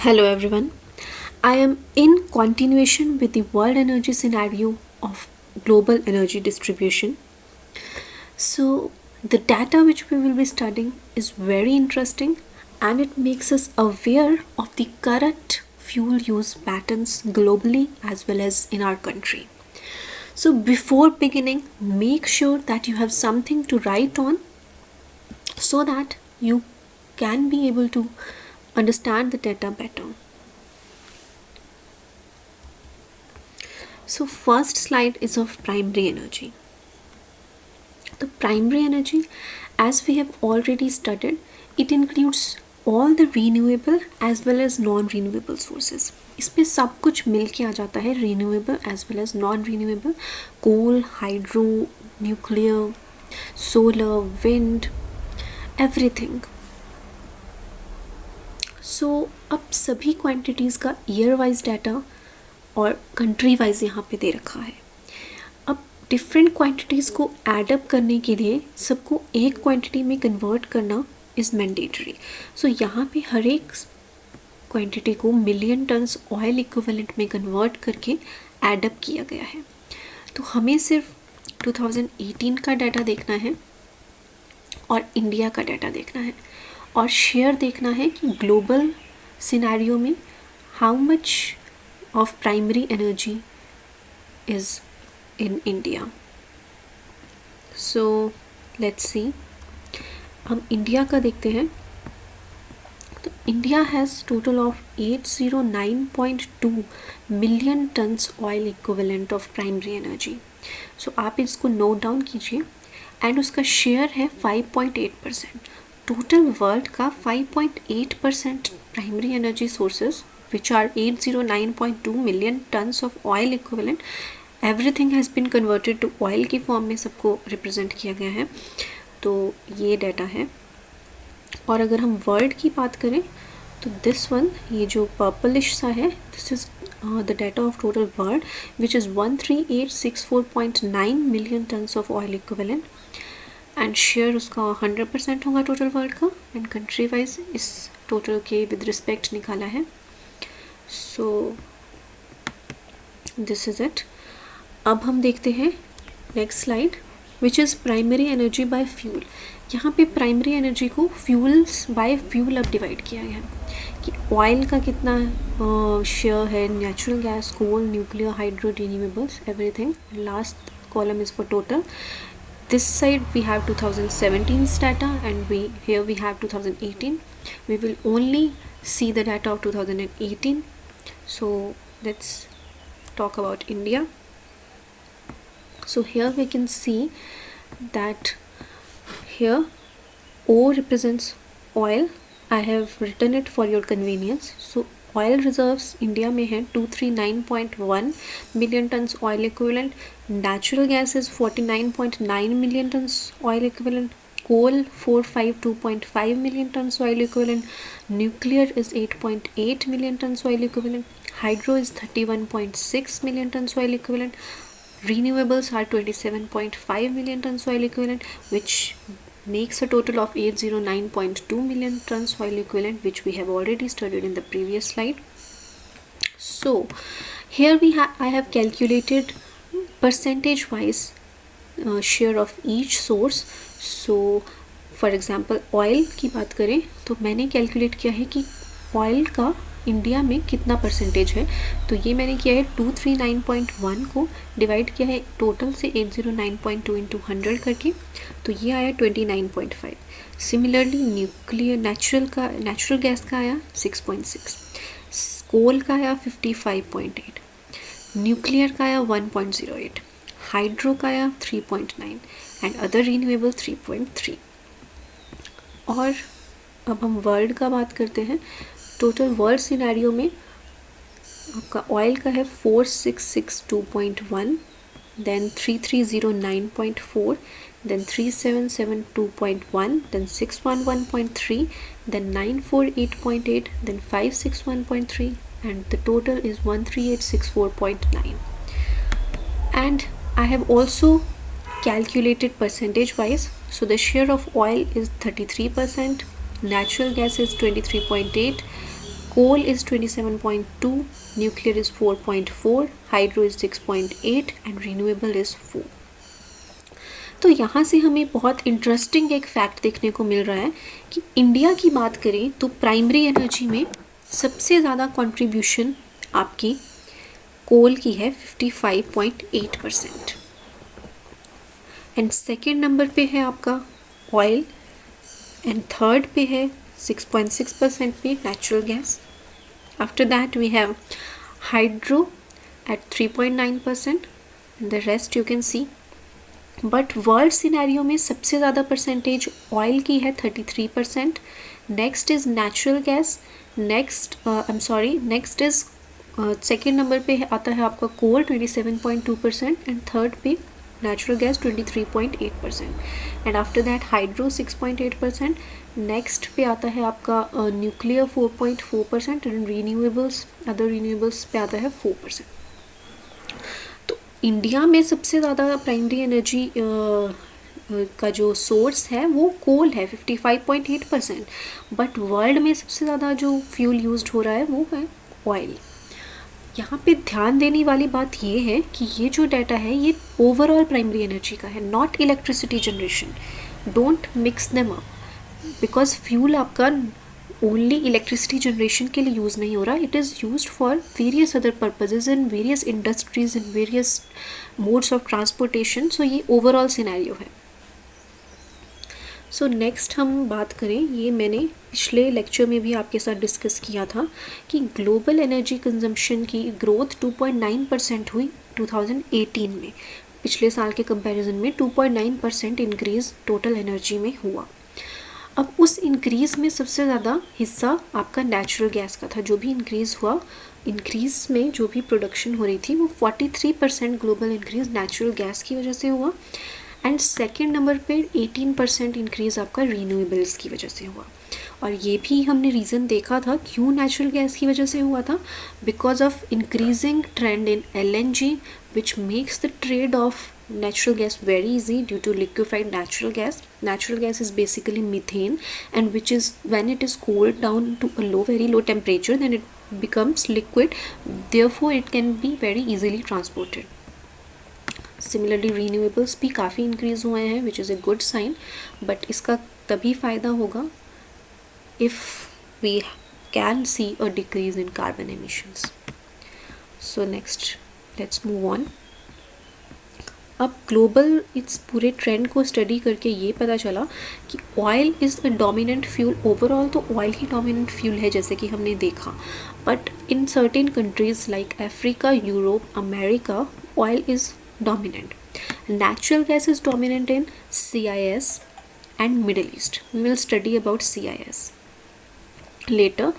Hello everyone. I am in continuation with the world energy scenario of global energy distribution. So, the data which we will be studying is very interesting and it makes us aware of the current fuel use patterns globally as well as in our country. So, before beginning, make sure that you have something to write on so that you can be able to understand the data better. So first slide is of primary energy. The primary energy, as we have already studied, it includes all the renewable as well as non-renewable sources. इसमें सब कुछ मिल के आ जाता है renewable as well as non-renewable, coal, hydro, nuclear, solar, wind, everything. So अब सभी quantities का year wise data और कंट्री वाइज यहाँ पे दे रखा है. अब डिफरेंट क्वांटिटीज़ को एडअप करने के लिए सबको एक क्वांटिटी में कन्वर्ट करना इज़ मैंडेटरी. सो यहाँ पे हर एक क्वांटिटी को मिलियन टन्स ऑयल इक्विवेलेंट में कन्वर्ट करके एडअप किया गया है. तो हमें सिर्फ 2018 का डाटा देखना है और इंडिया का डाटा देखना है और शेयर देखना है कि ग्लोबल सिनेरियो में how much of primary energy is in India. So let's see. हम इंडिया का देखते हैं. तो India has total of 809.2 million tons oil equivalent of primary energy. So आप इसको नोट डाउन कीजिए एंड उसका शेयर है 5.8%. टोटल वर्ल्ड का 5.8% primary energy sources which are 809.2 million tons of oil equivalent. Everything has been converted to oil की form में सबको represent किया गया है. तो ये डाटा है. और अगर हम वर्ल्ड की बात करें तो दिस वन, ये जो पर्पलिश सा है, this is the data of total world which is 13864.9 million tons of oil equivalent and share उसका 100% होगा टोटल वर्ल्ड का. एंड कंट्री वाइज इस टोटल के विद रिस्पेक्ट निकाला है. So this is it. अब हम देखते हैं next slide which is primary energy by fuel. यहाँ पे प्राइमरी एनर्जी को फ्यूल्स बाय फ्यूल अब डिवाइड किया गया है कि ऑयल का कितना शेयर है, natural gas, coal, nuclear, hydro, renewables, everything. Last column is for total. This side we have 2017's data and here we have 2018. We will only see the data of 2018. So let's talk about India. So here we can see that here O represents oil. I have written it for your convenience. So oil reserves India में है 239.1 million tons oil equivalent. Natural gas is 49.9 million tons oil equivalent. Coal 452.5 million tons oil equivalent. Nuclear is 8.8 million tons oil equivalent. Hydro is 31.6 million tons oil equivalent. renewables are 27.5 million tons oil equivalent, which makes a total of 809.2 million tons oil equivalent, which we have already studied in the previous slide. So here I have calculated percentage wise share of each source. So for example oil की बात करें तो मैंने calculate किया है कि oil का India में कितना परसेंटेज है. तो ये मैंने किया है 239.1 को डिवाइड किया है टोटल से 809.2 इंटू 100 करके, तो ये आया 29.5. सिमिलरली नेचुरल गैस का आया 6.6, कोल का आया 55.8, न्यूक्लियर का आया 1.08, हाइड्रो का आया 3.9 एंड अदर रिन्यूएबल 3.3. और अब हम वर्ल्ड का बात करते हैं. टोटल वर्ल्ड सिनेरियो में आपका ऑयल का है 4662.1, then 3309.4, then 3772.1, then 611.3, then 948.8, then 561.3 and the total is 13864.9. And I have also calculated percentage wise. So the share of oil is 33%, natural gas is 23.8, coal is 27.2, nuclear is 4.4, hydro is 6.8 and renewable is 4. तो यहाँ से हमें बहुत interesting एक fact देखने को मिल रहा है कि इंडिया की बात करें तो प्राइमरी एनर्जी में सबसे ज़्यादा कंट्रीब्यूशन आपकी कोल की है 55.8%, एंड सेकेंड नंबर पे है आपका ऑयल, एंड थर्ड पे है 6.6% पे natural gas. After that we have hydro at 3.9%, the rest you can see. But world scenario में सबसे ज़्यादा परसेंटेज ऑयल की है 33%, next is natural gas, next is second number पे आता है आपका कोल 27.2%, एंड थर्ड पे natural gas 23.8%, and after that hydro 6.8%, next पे आता है आपका nuclear 4.4%, and renewables other renewables पे आता है 4%. इंडिया में सबसे ज़्यादा प्राइमरी एनर्जी का जो सोर्स है वो कोल है 55.8%, बट वर्ल्ड में सबसे ज़्यादा जो फ्यूल यूज्ड हो रहा है वो है ऑयल. यहाँ पे ध्यान देने वाली बात ये है कि ये जो डाटा है ये ओवरऑल प्राइमरी एनर्जी का है, not electricity generation. Don't mix them up, because fuel आपका ओनली इलेक्ट्रिसिटी जनरेशन के लिए यूज़ नहीं हो रहा, it is used for various other purposes in various industries in various modes of transportation. So ये overall scenario है. So next हम बात करें, ये मैंने पिछले लेक्चर में भी आपके साथ डिस्कस किया था कि ग्लोबल एनर्जी कंजम्पशन की ग्रोथ 2.9% हुई 2018 में. पिछले साल के कंपैरिजन में 2.9% इंक्रीज़ टोटल एनर्जी में हुआ. अब उस इंक्रीज़ में सबसे ज़्यादा हिस्सा आपका नेचुरल गैस का था. जो भी इंक्रीज़ हुआ, इंक्रीज़ में जो भी प्रोडक्शन हो रही थी वो 43% ग्लोबल इंक्रीज़ नेचुरल गैस की वजह से हुआ, एंड सेकेंड नंबर पे 18% इंक्रीज़ आपका रीन्यूएबल्स की वजह से हुआ. और ये भी हमने रीज़न देखा था क्यों नेचुरल गैस की वजह से हुआ था, because of increasing trend in LNG which makes the trade off natural gas very easy due to liquefied natural gas. Natural gas is basically methane, and which is when it is cooled down to a very low temperature, then it becomes liquid, therefore it can be very easily transported. Similarly renewables भी काफ़ी increase हुए हैं which is a good sign, but इसका तभी फ़ायदा होगा if we can see a decrease in carbon emissions. So next let's move on. अब global इस पूरे ट्रेंड को स्टडी करके ये पता चला कि oil is the dominant fuel. Overall तो ऑयल ही डोमिनेंट फ्यूल है जैसे कि हमने देखा, but in certain countries like Africa, Europe, America, oil is dominant. Natural gas is dominant in CIS and Middle East. We will study about CIS later.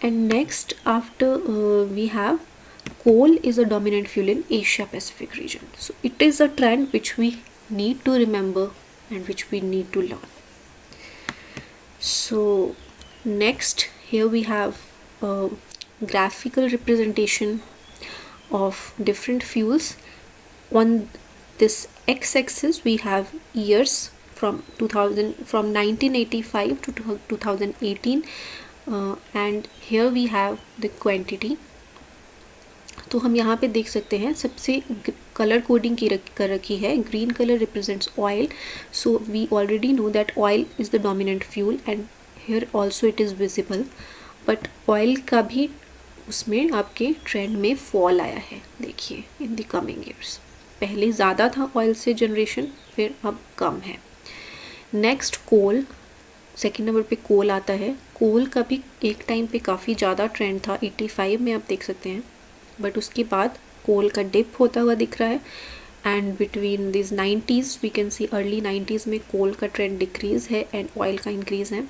And next after we have coal is a dominant fuel in Asia Pacific region. So it is a trend which we need to remember and which we need to learn. So next here we have a graphical representation of different fuels. On this x-axis we have years from 1985 to 2018, and here we have the quantity. तो हम यहाँ पे देख सकते हैं सबसे colour coding कर रखी है. Green colour represents oil, so we already know that oil is the dominant fuel and here also it is visible. But oil का भी उसमें आपके ट्रेंड में फॉल आया है. देखिए इन द कमिंग ईयर्स, पहले ज़्यादा था ऑयल से जनरेशन, फिर अब कम है. नेक्स्ट कोल, सेकेंड नंबर पे कोल आता है. कोल का भी एक टाइम पे काफ़ी ज़्यादा ट्रेंड था, 85 में आप देख सकते हैं, बट उसके बाद कोल का डिप होता हुआ दिख रहा है. And between this 90s we can see early 90s में कोल का ट्रेंड डिक्रीज़ है एंड ऑयल का इंक्रीज़ है.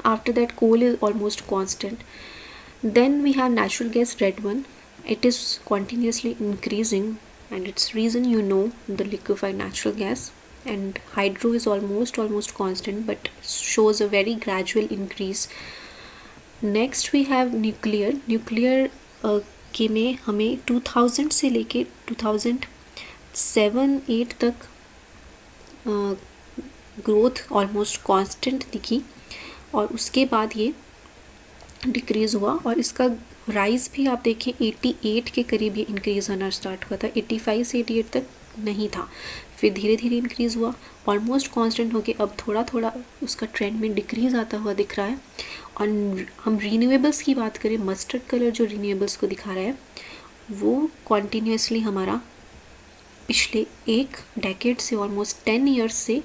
After that coal is almost constant. Then we have natural gas, red one. It is continuously increasing and its reason you know, the liquefied natural gas. And hydro is almost constant but shows a very gradual increase. Next we have nuclear. के में हमें 2000 से लेके 2007-8 तक growth almost constant दिखी, और उसके बाद ये डिक्रीज़ हुआ, और इसका राइज़ भी आप देखें 88 के करीब ये इंक्रीज़ होना स्टार्ट हुआ था, 85 से 88 तक नहीं था, फिर धीरे धीरे इंक्रीज़ हुआ, ऑलमोस्ट कांस्टेंट हो गया, अब थोड़ा थोड़ा उसका ट्रेंड में डिक्रीज़ आता हुआ दिख रहा है। और हम रीन्यूएबल्स की बात करें, मस्टर्ड कलर जो रीन्यूएबल्स को दिखा रहा है वो कॉन्टीन्यूसली हमारा पिछले एक डेकेड से ऑलमोस्ट 10 ईयर्स से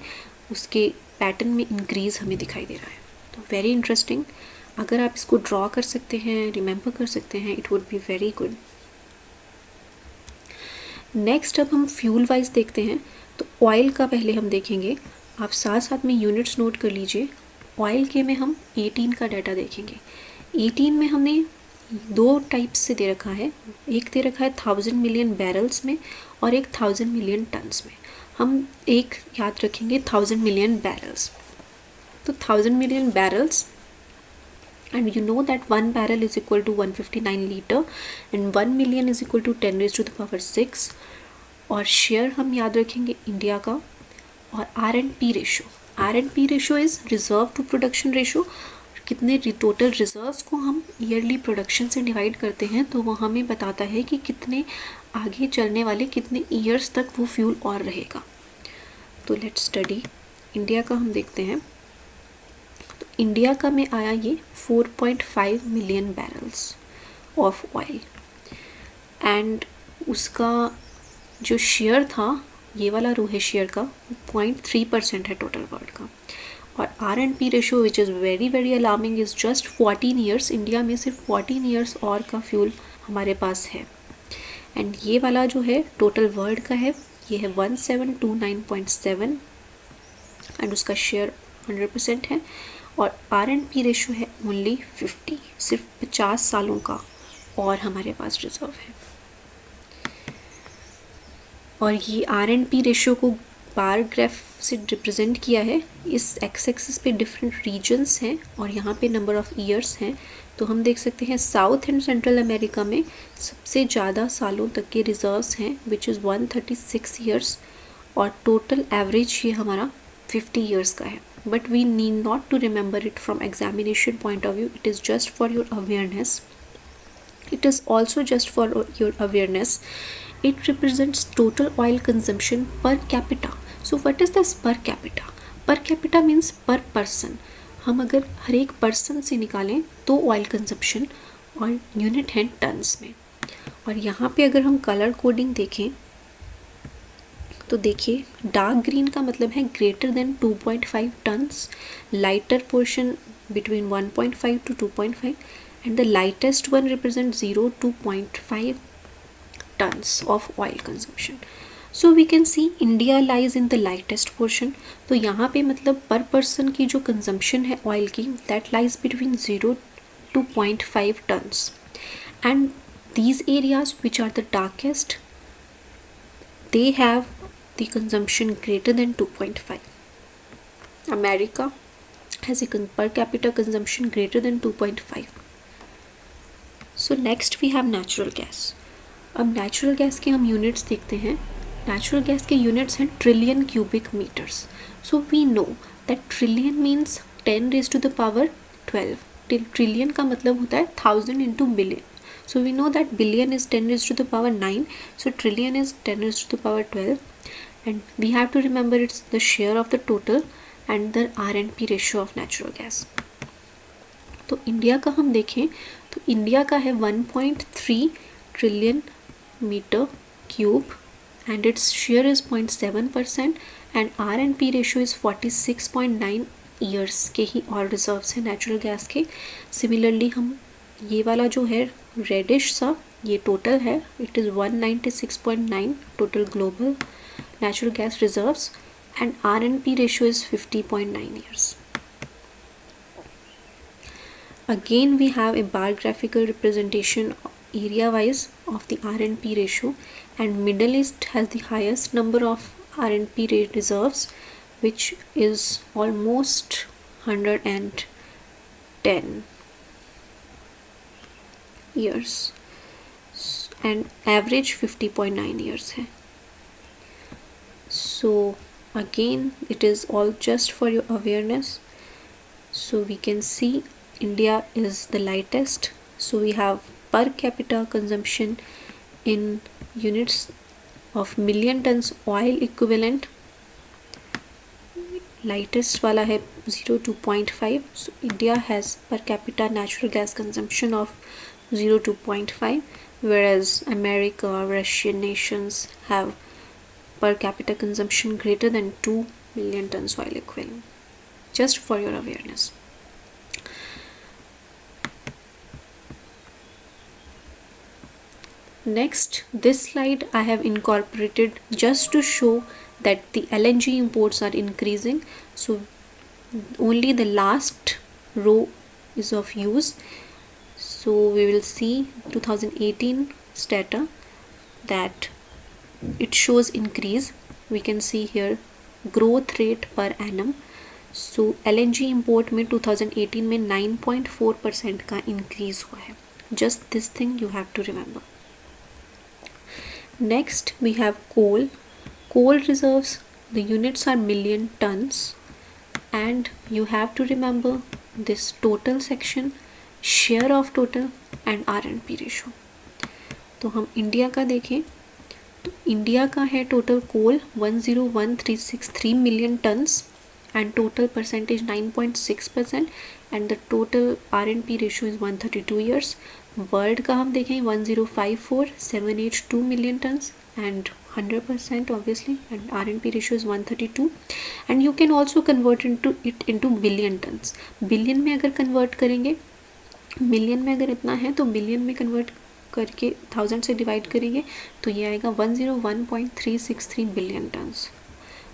उसके पैटर्न में इंक्रीज़ हमें दिखाई दे रहा है। तो वेरी इंटरेस्टिंग, अगर आप इसको ड्रॉ कर सकते हैं, रिमेंबर कर सकते हैं, it would be very good. Next अब हम फ्यूल वाइज देखते हैं, तो ऑयल का पहले हम देखेंगे, आप साथ साथ में यूनिट्स नोट कर लीजिए। ऑयल के में हम 18 का डाटा देखेंगे। 18 में हमने दो टाइप्स से दे रखा है, एक दे रखा है 1000 मिलियन बैरल्स में और एक 1000 मिलियन टन्स में। हम एक याद रखेंगे 1000 मिलियन बैरल्स। तो 1000 million barrels, and you know that 1 barrel is equal to 159 liter and 1 million is equal to 10 raised to the power 6। और शेयर हम याद रखेंगे इंडिया का। और R and P ratio is reserve to production ratio, कितने total reserves को हम yearly production से डिवाइड करते हैं तो वो हमें बताता है कि कितने आगे चलने वाले कितने ईयर्स तक वो फ्यूल और रहेगा। तो लेट्स स्टडी इंडिया का, हम देखते हैं। तो इंडिया का में आया ये 4.5 million barrels of oil, and उसका जो शेयर था, ये वाला रो है शेयर का, 0.3% है टोटल वर्ल्ड का। और R and P ratio which is very very alarming is just 14 years. India में सिर्फ 14 ईयर्स और का फ्यूल हमारे पास है। एंड ये वाला जो है टोटल वर्ल्ड का है, ये है 1729.7 एंड उसका शेयर 100% है। और आर एंड पी रेशो है ओनली 50, सिर्फ 50 सालों का और हमारे पास रिजर्व है। और ये आर एंड पी रेशो को बार ग्राफ से रिप्रेजेंट किया है। इस एक्स एक्सिस पे डिफरेंट रीजन्स हैं और यहाँ पे नंबर ऑफ़ ईयर्स हैं। तो हम देख सकते हैं साउथ एंड सेंट्रल अमेरिका में सबसे ज़्यादा सालों तक के रिजर्व्स हैं, विच इज़ 136 ईयर्स, और टोटल एवरेज ये हमारा 50 ईयर्स का है। But we need not to remember it from examination point of view, it is just for your awareness. It is also just for your awareness. It represents total oil consumption per capita. So what is this per capita? Per capita means per person. हम अगर हर एक person से निकालें तो oil consumption, और unit है turns में। और यहाँ पे अगर हम कलर कोडिंग देखें तो देखिए, डार्क ग्रीन का मतलब है greater than 2.5 tons, lighter portion between 1.5 to 2.5, and the lightest one represents 0 to 0.5 tons of oil consumption. So we can see India lies in the lightest portion. तो यहाँ पे मतलब पर पर्सन की जो कंजम्पशन है ऑयल की, that lies between 0 to 0.5 tons. And these areas which are the darkest, they have the consumption greater than 2.5. America has a per capita consumption greater than 2.5. So next we have natural gas. अब natural gas के हम units देखते हैं। Natural gas के units हैं trillion cubic metres. So we know that trillion means 10 raised to the power 12। Trillion का मतलब होता है 1000 into billion. So we know that billion is 10 raised to the power 9, so trillion is 10 raised to the power 12, and we have to remember it's the share of the total and the R and P ratio of natural gas. तो India का हम देखें तो India का है 1.3 trillion metre cube and its share is 0.7%, and R and P ratio is 46.9 years के ही और रिजर्व्स हैं नेचुरल गैस के। सिमिलरली हम ये वाला जो है रेडिश सा, ये टोटल है, it is 196.9 total global natural gas reserves, and R and P ratio is 50.9 years. Again we have a bar graphical representation area wise of the R and P ratio, and Middle East has the highest number of R and P reserves, which is almost 110 years, and average 50.9 years है। So again it is all just for your awareness. So we can see India is the lightest, so we have per capita consumption in units of million tons oil equivalent. Lightest वाला है 0.2.5, so India has per capita natural gas consumption of 0.2.5, whereas America, Russian nations have per capita consumption greater than 2 million tons oil equivalent. Just for your awareness. Next, this slide I have incorporated just to show that the LNG imports are increasing. So only the last row is of use. So we will see 2018 data that it shows increase. We can see here growth rate per annum. So LNG import में 2018 में 9.4% का increase हुआ है. Just this thing you have to remember. Next we have coal. Coal reserves, the units are million tons, and you have to remember this total section, share of total and R&P ratio. तो हम India का देखें तो India का है total coal 101,363 million tons and total percentage 9.6% and the total R&P ratio is 132 years. World का हम देखें 1054,782 million tons and 100% obviously, and R&P ratio is 132, and you can also convert it into billion tons. Billion में अगर convert करेंगे, million में अगर इतना है तो बिलियन में कन्वर्ट करके 1000 से डिवाइड करेंगे तो ये आएगा 101.363 बिलियन टन्स.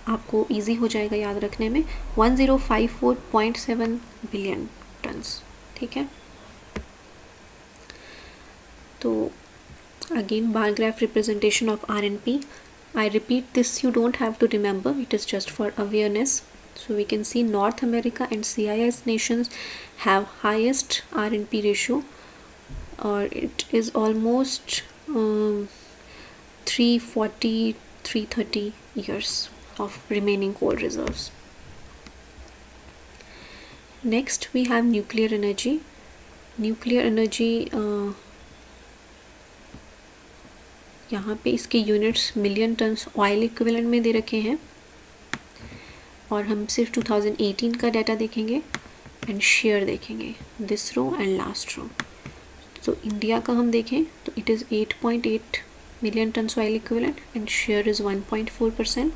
आपको इजी हो जाएगा याद रखने में. 1054.7 बिलियन टन्स. ठीक है. तो again bar graph representation of R&P. I repeat this, you don't have to remember, it is just for awareness. So we can see North America and CIS nations have highest R&P ratio, or it is almost 330 years of remaining coal reserves. Next we have nuclear energy. Nuclear energy यहाँ पे इसके units million tons oil equivalent में दे रखे हैं और हम सिर्फ 2018 का डाटा देखेंगे एंड शेयर देखेंगे, this row and last row. तो इंडिया का हम देखें तो it is 8.8 million tons oil equivalent and share is 1.4%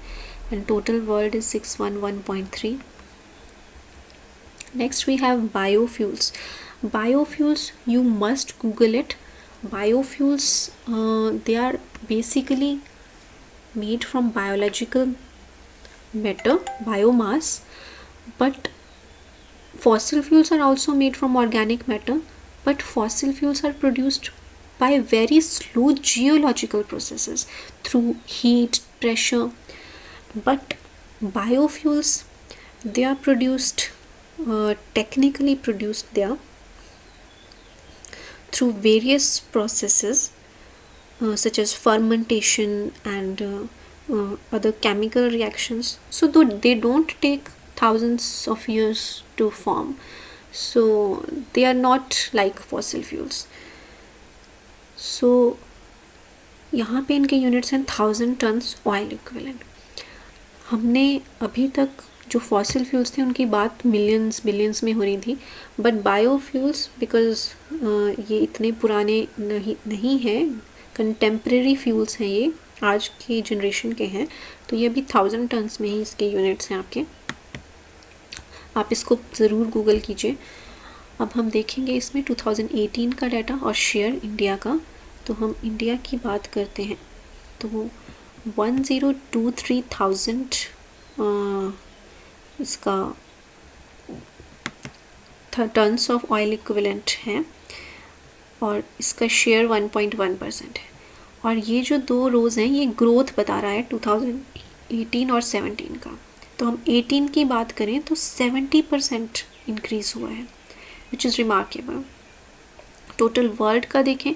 and total world is 611.3. Next we have biofuels. Biofuels, you must Google it. Biofuels, they are basically made from biological matter, biomass, but fossil fuels are also made from organic matter, but fossil fuels are produced by very slow geological processes through heat, pressure. But biofuels, they are produced, technically produced there through various processes such as fermentation and other chemical reactions. So though they don't take thousands of years to form, so they are not like fossil fuels. So यहाँ पे इनके units हैं 1000 turns oil equivalent. हमने अभी तक जो fossil fuels थे उनकी बात मिलियंस बिलियंस में हो रही थी, बट बायोफ्यूल्स बिकॉज ये इतने पुराने नहीं हैं, कंटेम्प्रेरी फ्यूल्स हैं, ये आज की जनरेशन के हैं, तो ये अभी 1000 टन्स में ही इसके यूनिट्स हैं आपके. आप इसको ज़रूर गूगल कीजिए. अब हम देखेंगे इसमें 2018 का डाटा और शेयर इंडिया का. तो हम इंडिया की बात करते हैं तो 1023,000 इसका टन्स ऑफ ऑयल इक्विवेलेंट है और इसका शेयर 1.1% है. और ये जो दो रोज़ हैं ये ग्रोथ बता रहा है 2018 और 17 का. तो हम 18 की बात करें तो 70% इंक्रीज़ हुआ है, which is remarkable. Total world का देखें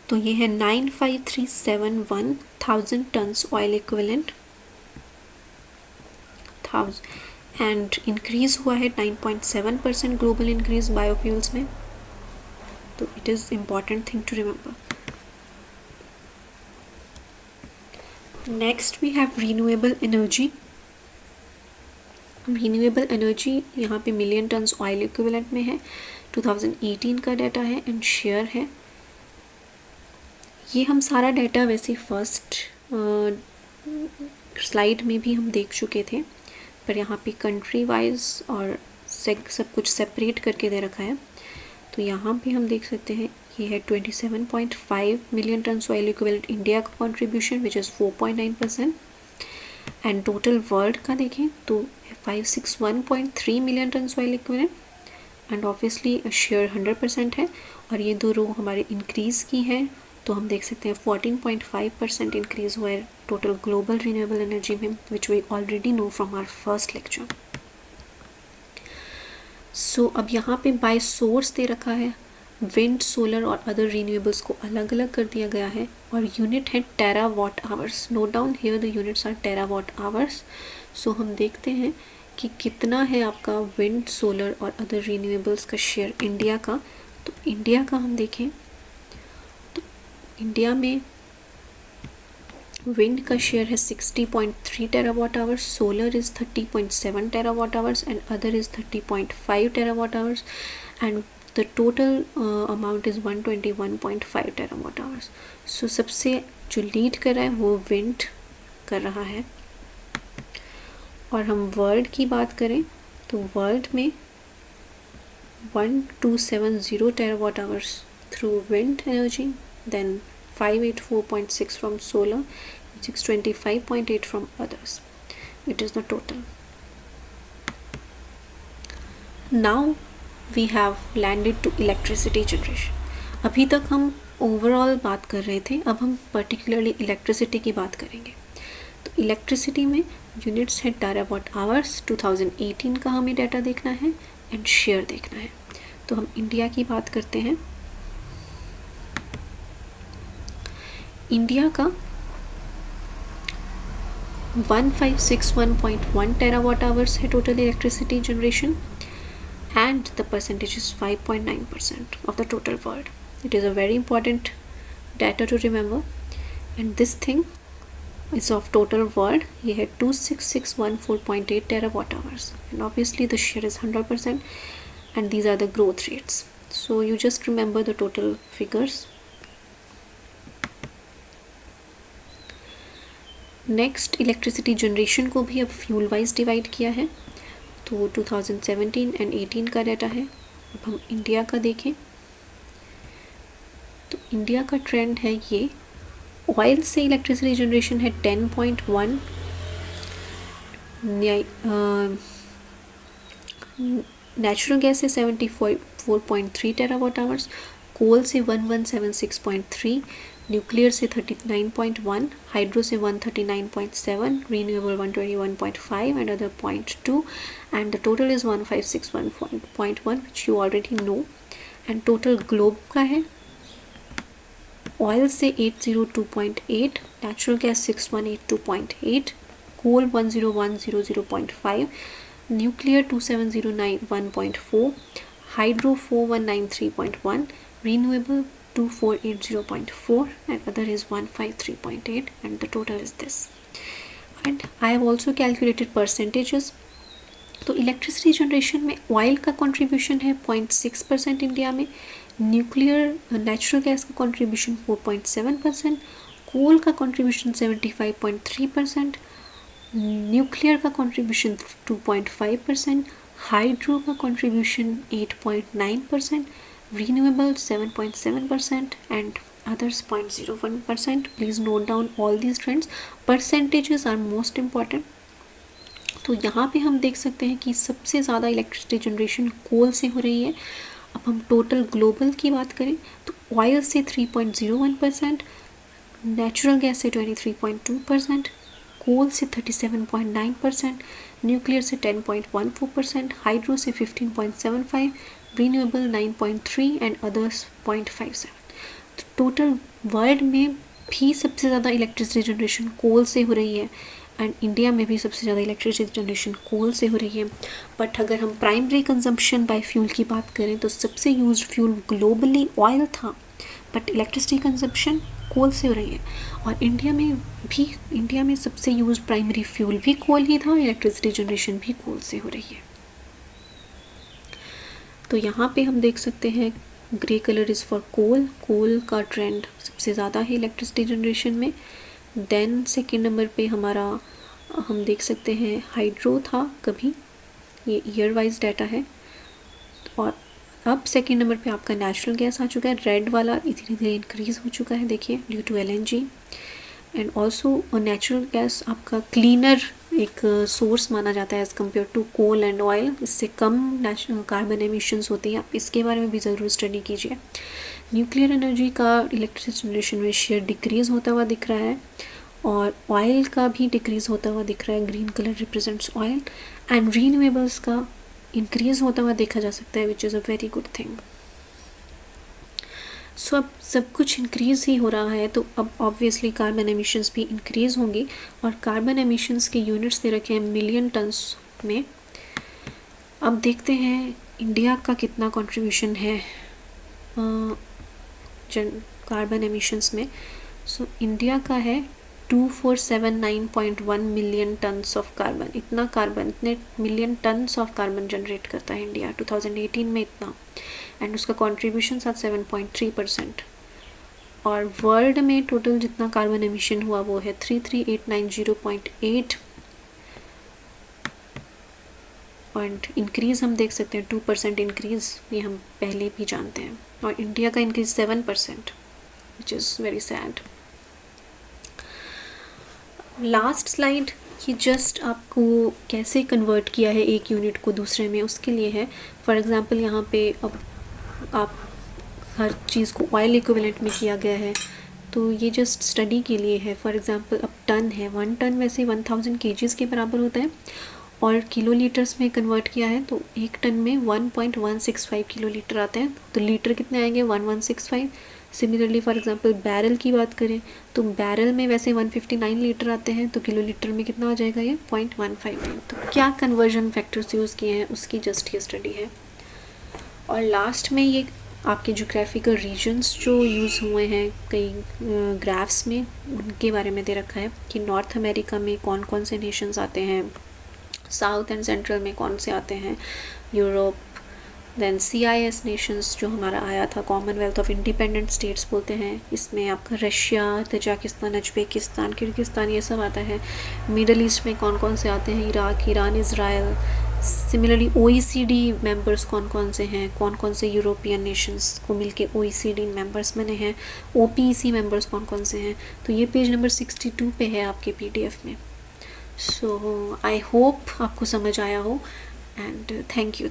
तो ये है 95,371,000 tons oil equivalent and increase हुआ है 9.7% ग्लोबल इंक्रीज़ बायोफ्यूल्स में. तो it is important thing to remember. Next we have renewable energy. Renewable energy यहाँ पे मिलियन टन्स ऑयल इक्विवेलेंट में है. 2018 का डाटा है एंड शेयर है. ये हम सारा डाटा वैसे फर्स्ट स्लाइड में भी हम देख चुके थे, पर यहाँ पे कंट्री वाइज और सब कुछ सेपरेट करके दे रखा है. तो यहाँ पे हम देख सकते हैं ये है 27.5 million ton oil equivalent India का contribution which is 4.9%. And total world का देखें तो 561.3 million ton oil equivalent and obviously share 100% है. और ये दो रो हमारे इंक्रीज़ की हैं, तो हम देख सकते हैं 14.5% इंक्रीज़ हुआ है टोटल ग्लोबल रिन्यूएबल एनर्जी में, which we already know from our first lecture. So अब यहाँ पे बाय सोर्स दे रखा है. विंड, सोलर और अदर रिन्यूएबल्स को अलग अलग कर दिया गया है और यूनिट है terawatt hours. Note down here the units are terawatt hours. So हम देखते हैं कि कितना है आपका विंड, सोलर और अदर रिन्यूएबल्स का शेयर इंडिया का. तो इंडिया का हम देखें तो इंडिया में विंड का शेयर है 60.3 terawatt hours, solar is 30.7 terawatt hours and other is 30.5 terawatt hours and the total amount is 121.5 terawatt hours. So सबसे जो लीड कर रहा है वो विंड कर रहा है. और हम वर्ल्ड की बात करें तो वर्ल्ड में 1270 terawatt hours through wind energy, then 584.6 from solar, 625.8 from others. It is the total. Now we have landed to electricity generation. अभी तक हम ओवरऑल बात कर रहे थे, अब हम पर्टिकुलरली इलेक्ट्रिसिटी की बात करेंगे. तो इलेक्ट्रिसिटी में यूनिट्स है टेरावाट आवर्स. 2018 का हमें डाटा देखना है एंड शेयर देखना है. तो हम इंडिया की बात करते हैं. इंडिया का 1561.1 टेरावाट आवर्स है total electricity generation and the percentage is 5.9% of the total world. It is a very important data to remember and this thing is of total world. ये है 26614.8 terawatt hours and obviously the share is 100% and these are the growth rates. So you just remember the total figures. Next electricity generation को भी अब fuel wise divide किया है. तो 2017 and 18 का data है. अब हम इंडिया का देखें तो इंडिया का ट्रेंड है ये. ऑयल से इलेक्ट्रिसिटी जनरेशन है 10.1, नेचुरल गैस से 74.3 टेरावाट आवर्स, कोल से 1176.3, न्यूक्लियर से 39.1, हाइड्रो से 139.7, renewable 121.5 and other 0.2 and the total is 1561.1 which you already know. And total globe का है ऑयल से 802.8, natural gas 6182.8, coal 10100.5, nuclear 2709.1.4, hydro 4193.1, renewable 2480.4 and other is 153.8 and the total is this. And I have also calculated percentages. तो electricity generation में oil का contribution है 0.6% India में, nuclear natural gas का contribution 4.7%, कोल का कंट्रीब्यूशन 75.3%, न्यूक्लियर का contribution 2.5%, hydro का contribution 8.9%, renewable 7.7% and others 0.01%. Please note down all these trends. Percentages are most important. तो यहाँ पे हम देख सकते हैं कि सबसे ज़्यादा इलेक्ट्रिसिटी जनरेशन कोल से हो रही है. अब हम टोटल ग्लोबल की बात करें तो ऑयल से 3.01%, नेचुरल गैस से 23.2%, कोल से 37.9%, न्यूक्लियर से 10.14%, हाइड्रो से 15.75, रिन्यूएबल 9.3 एंड अदर्स 0.57. तो टोटल वर्ल्ड में भी सबसे ज़्यादा इलेक्ट्रिसिटी जनरेशन कोल से हो रही है एंड इंडिया में भी सबसे ज़्यादा इलेक्ट्रिसिटी जनरेशन कोल से हो रही है। बट अगर हम प्राइमरी कंजम्पशन बाय फ्यूल की बात करें तो सबसे यूज्ड फ्यूल ग्लोबली ऑयल था, बट इलेक्ट्रिसिटी कंजम्पशन कोल से हो रही है। और इंडिया में सबसे यूज्ड प्राइमरी फ्यूल भी कोल ही था, इलेक्ट्रिसिटी जनरेशन भी कोल से हो रही है। तो यहाँ पे हम देख सकते हैं grey colour is for coal का ट्रेंड सबसे ज़्यादा है इलेक्ट्रिसिटी जनरेशन में। देन सेकेंड नंबर पे हमारा हम देख सकते हैं हाइड्रो था कभी, ये ईयर वाइज डाटा है। और अब सेकेंड नंबर पे आपका नेचुरल गैस आ चुका है, रेड वाला धीरे धीरे इंक्रीज़ हो चुका है देखिए due to LNG। And also natural gas आपका क्लीनर एक सोर्स माना जाता है as compared to coal and oil, इससे कम कार्बन एमिशंस होती हैं। आप इसके बारे में भी ज़रूर स्टडी कीजिए। न्यूक्लियर एनर्जी का इलेक्ट्रिसिटी जनरेशन में शेयर डिक्रीज़ होता हुआ दिख रहा है, और ऑयल का भी डिक्रीज़ होता हुआ दिख रहा है, green colour represents oil. And renewables का इंक्रीज़ होता हुआ देखा जा सकता है, which is a very good thing. So अब सब कुछ इंक्रीज़ ही हो रहा है, तो अब ऑब्वियसली कार्बन एमिशंस भी इंक्रीज़ होंगी। और कार्बन एमिशंस के यूनिट्स दे रखे हैं मिलियन टन्स में। अब देखते हैं इंडिया का कितना कंट्रीब्यूशन है कार्बन एमिशंस में। सो इंडिया का है 2479.1 मिलियन टन्स ऑफ कार्बन। इतने million tons of carbon generate करता है इंडिया 2018 में इतना, एंड उसका कॉन्ट्रीब्यूशन साथ 7.3%। और वर्ल्ड में टोटल जितना कार्बन एमिशन हुआ वो है 33890.8, एंड इंक्रीज़ हम देख सकते हैं 2% इंक्रीज़, ये हम पहले भी जानते हैं। और इंडिया का increase 7%, which is very sad. Last slide ये जस्ट आपको कैसे कन्वर्ट किया है एक यूनिट को दूसरे में उसके लिए है। फॉर एग्ज़ाम्पल यहाँ पे अब आप हर चीज़ को ऑयल इक्विवेलेंट में किया गया है, तो ये जस्ट स्टडी के लिए है। फॉर एग्ज़ाम्पल अब टन है, 1 टन वैसे 1000 kgs के बराबर होता है, और किलोलीटर्स में कन्वर्ट किया है तो एक टन में 1.165 किलोलीटर आते हैं, तो लीटर कितने आएंगे 1165। सिमिलरली फॉर एग्जांपल बैरल की बात करें तो बैरल में वैसे 159 लीटर आते हैं, तो किलोलीटर में कितना आ जाएगा ये 0.159। तो क्या कन्वर्जन फैक्टर्स यूज़ किए हैं उसकी जस्ट ये स्टडी है। और लास्ट में ये आपके जोग्राफिकल रीजन्स जो यूज़ हुए हैं कई ग्राफ्स में उनके बारे में दे रखा है कि नॉर्थ अमेरिका में कौन कौन से नेशंस आते हैं, साउथ एंड सेंट्रल में कौन से आते हैं, यूरोप, देन CIS नेशंस जो हमारा आया था कॉमनवेल्थ ऑफ इंडिपेंडेंट स्टेट्स बोलते हैं, इसमें आपका रशिया, तजाकिस्तान, उज्बेकिस्तान, किर्गिस्तान ये सब आता है। मिडल ईस्ट में कौन कौन से आते हैं, Iraq, Iran, Israel. Similarly OECD members कौन कौन से हैं, कौन कौन से यूरोपियन नेशंस को मिलके OECD मेंबर्स बने हैं, OPEC मेंबर्स कौन कौन से हैं। तो ये पेज नंबर 62 पे है आपके PDF में। सो आई होप आपको समझ आया हो, एंड थैंक यू।